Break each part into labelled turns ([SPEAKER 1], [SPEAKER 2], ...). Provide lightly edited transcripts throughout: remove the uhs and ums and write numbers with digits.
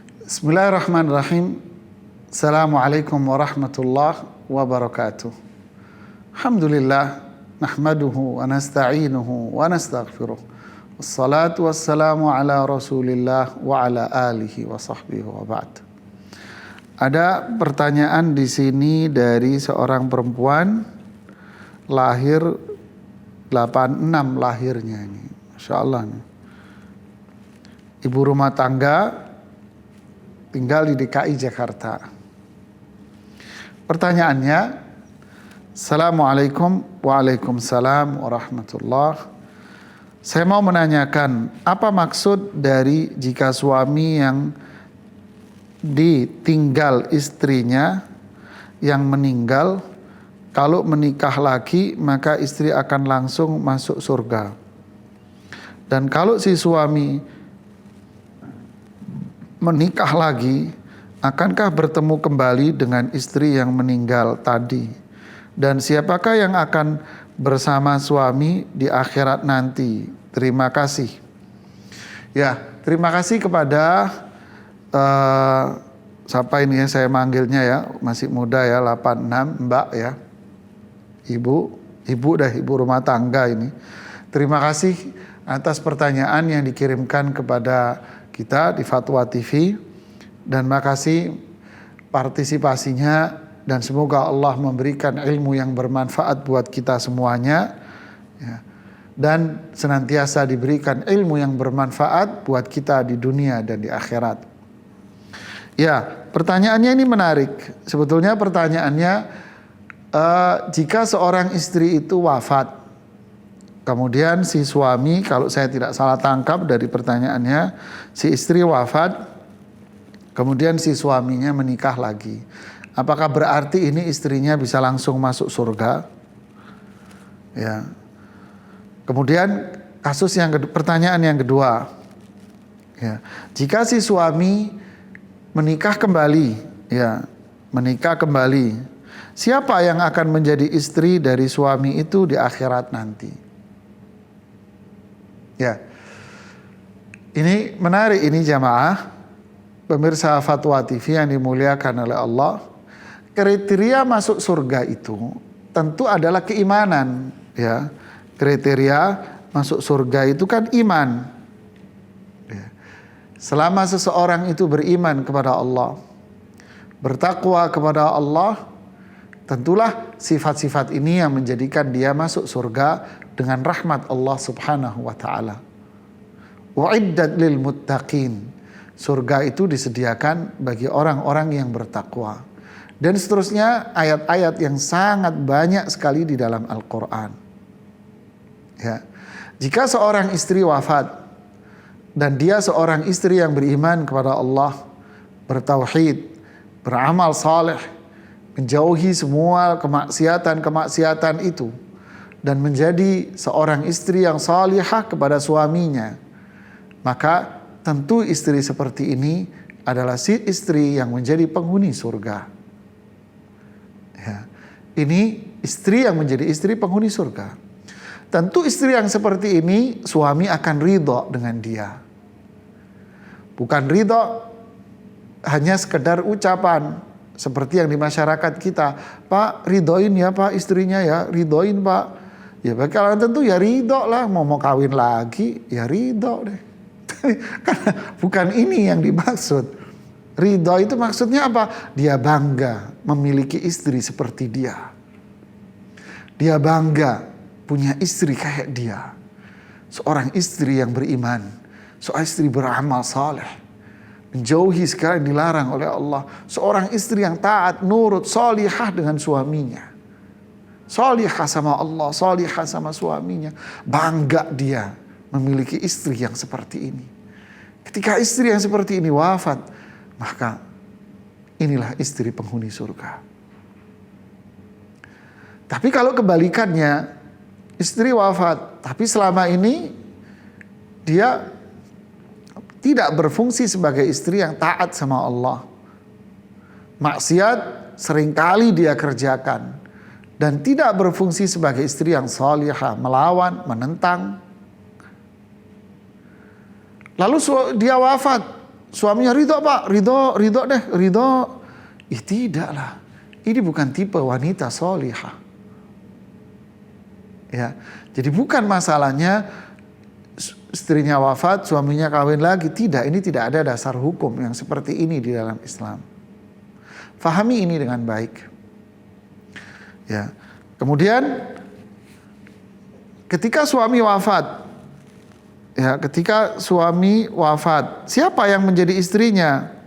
[SPEAKER 1] Bismillahirrahmanirrahim. Assalamualaikum warahmatullahi wabarakatuh. Alhamdulillah, nahmaduhu wa nasta'inuhu wa nastaghfiruh. Wassalatu wassalamu ala Rasulillah wa ala alihi wa sahbihi wa ba'd. Ada pertanyaan di sini dari seorang perempuan, lahir 86 lahirnya ini. Masya Allah nih. Ibu rumah tangga, tinggal di DKI Jakarta. Pertanyaannya, Assalamualaikum waalaikumsalam warahmatullah. Saya mau menanyakan, apa maksud dari jika suami yang ditinggal istrinya yang meninggal, kalau menikah lagi maka istri akan langsung masuk surga. Dan kalau si suami menikah lagi, akankah bertemu kembali dengan istri yang meninggal tadi? Dan siapakah yang akan bersama suami di akhirat nanti? Terima kasih. Ya, terima kasih kepada siapa ini ya, saya manggilnya ya, masih muda ya, 86, Mbak ya. Ibu rumah tangga ini. Terima kasih atas pertanyaan yang dikirimkan kepada kita di Fatwa TV, dan makasih partisipasinya, dan semoga Allah memberikan ilmu yang bermanfaat buat kita semuanya ya, dan senantiasa diberikan ilmu yang bermanfaat buat kita di dunia dan di akhirat. Ya, pertanyaannya ini menarik. Sebetulnya pertanyaannya, jika seorang istri itu wafat, kemudian si suami, kalau saya tidak salah tangkap dari pertanyaannya, si istri wafat, kemudian si suaminya menikah lagi. Apakah berarti ini istrinya bisa langsung masuk surga? Ya. Kemudian pertanyaan yang kedua, ya, jika si suami menikah kembali, siapa yang akan menjadi istri dari suami itu di akhirat nanti? Ya, ini menarik ini jamaah, pemirsa Fatwa TV yang dimuliakan oleh Allah. Kriteria masuk surga itu tentu adalah keimanan, ya. Kriteria masuk surga itu kan iman. Selama seseorang itu beriman kepada Allah, bertakwa kepada Allah, tentulah sifat-sifat ini yang menjadikan dia masuk surga dengan rahmat Allah Subhanahu wa taala. Wa'iddat lil muttaqin. Surga itu disediakan bagi orang-orang yang bertakwa. Dan seterusnya ayat-ayat yang sangat banyak sekali di dalam Al-Qur'an. Ya. Jika seorang istri wafat dan dia seorang istri yang beriman kepada Allah, bertauhid, beramal saleh, menjauhi semua kemaksiatan itu, dan menjadi seorang istri yang salihah kepada suaminya, maka tentu istri seperti ini adalah si istri yang menjadi penghuni surga. Ya. Ini istri yang menjadi istri penghuni surga. Tentu istri yang seperti ini suami akan ridho dengan dia. Bukan ridho hanya sekedar ucapan seperti yang di masyarakat kita, Pak ridhoin ya Pak istrinya ya, ridhoin Pak. Ya bakalan tentu ya ridho lah, mau kawin lagi ya ridho deh. Karena bukan ini yang dimaksud. Ridho itu maksudnya apa? Dia bangga memiliki istri seperti dia. Dia bangga punya istri kayak dia. Seorang istri yang beriman, seorang istri beramal saleh, menjauhi segala yang dilarang oleh Allah. Seorang istri yang taat, nurut, salihah dengan suaminya. Salihah sama Allah, salihah sama suaminya. Bangga dia memiliki istri yang seperti ini. Ketika istri yang seperti ini wafat, maka inilah istri penghuni surga. Tapi kalau kebalikannya, istri wafat, tapi selama ini dia tidak berfungsi sebagai istri yang taat sama Allah. Maksiat seringkali dia kerjakan, dan tidak berfungsi sebagai istri yang salihah, melawan, menentang. Lalu dia wafat, suaminya ridho Pak, ridho deh, ridho. Tidaklah. Ini bukan tipe wanita solihah. Ya, jadi bukan masalahnya istrinya wafat, suaminya kawin lagi. Tidak, ini tidak ada dasar hukum yang seperti ini di dalam Islam. Fahami ini dengan baik. Ya. Kemudian ketika suami wafat, siapa yang menjadi istrinya?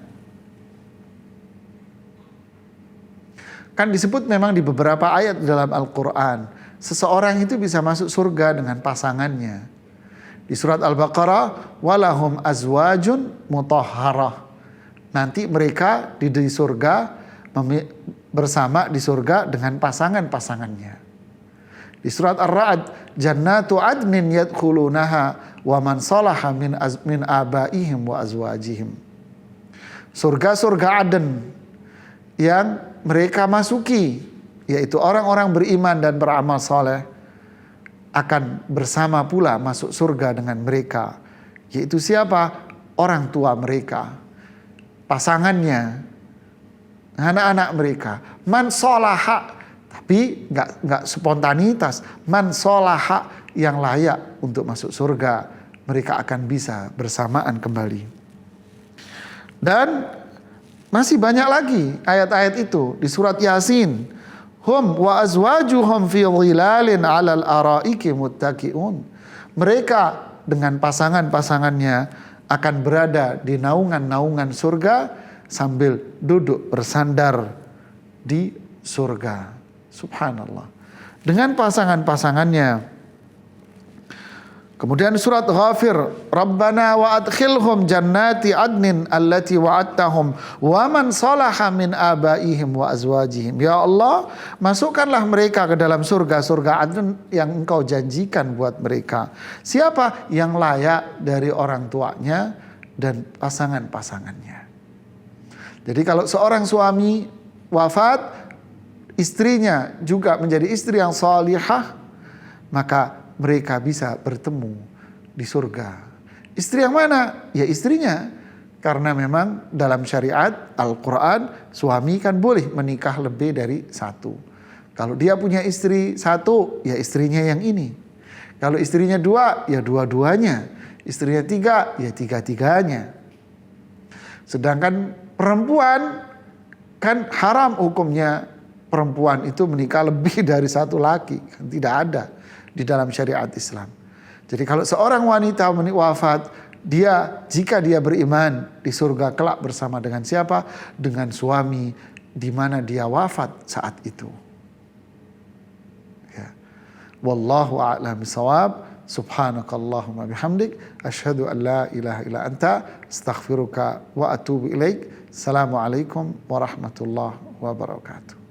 [SPEAKER 1] Kan disebut memang di beberapa ayat dalam Al-Quran, seseorang itu bisa masuk surga dengan pasangannya. Di surat Al-Baqarah, walahum azwajun mutahharah. Nanti mereka di surga bersama di surga dengan pasangan-pasangannya. Di surat Ar-Ra'd, jannatu adnin yadkhulunaha wa man salaha min abaihim wa azwajihim. Surga-surga Aden yang mereka masuki, yaitu orang-orang beriman dan beramal soleh, akan bersama pula masuk surga dengan mereka. Yaitu siapa? Orang tua mereka, pasangannya, anak-anak mereka. Man solaha, tapi nggak spontanitas. Man solaha, yang layak untuk masuk surga, mereka akan bisa bersamaan kembali. Dan masih banyak lagi ayat-ayat itu di surat Yasin. Hum wa azwajuhum fi dhilalin 'alal araiki muttaqiun. Mereka dengan pasangan-pasangannya akan berada di naungan-naungan surga sambil duduk bersandar di surga. Subhanallah. Dengan pasangan-pasangannya. Kemudian surat Ghafir, Rabbana wa adkhilhum jannati adnin allati wa'adtahum wa man salaha min abaihim wa azwajihim. Ya Allah, masukkanlah mereka ke dalam surga adn yang engkau janjikan buat mereka. Siapa yang layak dari orang tuanya dan pasangan-pasangannya. Jadi kalau seorang suami wafat, istrinya juga menjadi istri yang salihah, maka mereka bisa bertemu di surga. Istri yang mana? Ya istrinya. Karena memang dalam syariat Al-Quran, suami kan boleh menikah lebih dari satu. Kalau dia punya istri satu, ya istrinya yang ini. Kalau istrinya dua, ya dua-duanya. Istrinya tiga, ya tiga-tiganya. Sedangkan perempuan, kan haram hukumnya perempuan itu menikah lebih dari satu laki. Kan tidak ada di dalam syariat Islam. Jadi kalau seorang wanita wafat, jika dia beriman, di surga kelak bersama dengan siapa? Dengan suami di mana dia wafat saat itu. Ya. Wallahu a'lam bishawab. Subhanakallahumma bihamdik, asyhadu an la ilaha illa anta, astaghfiruka wa atubu ilaik. Assalamualaikum warahmatullahi wabarakatuh.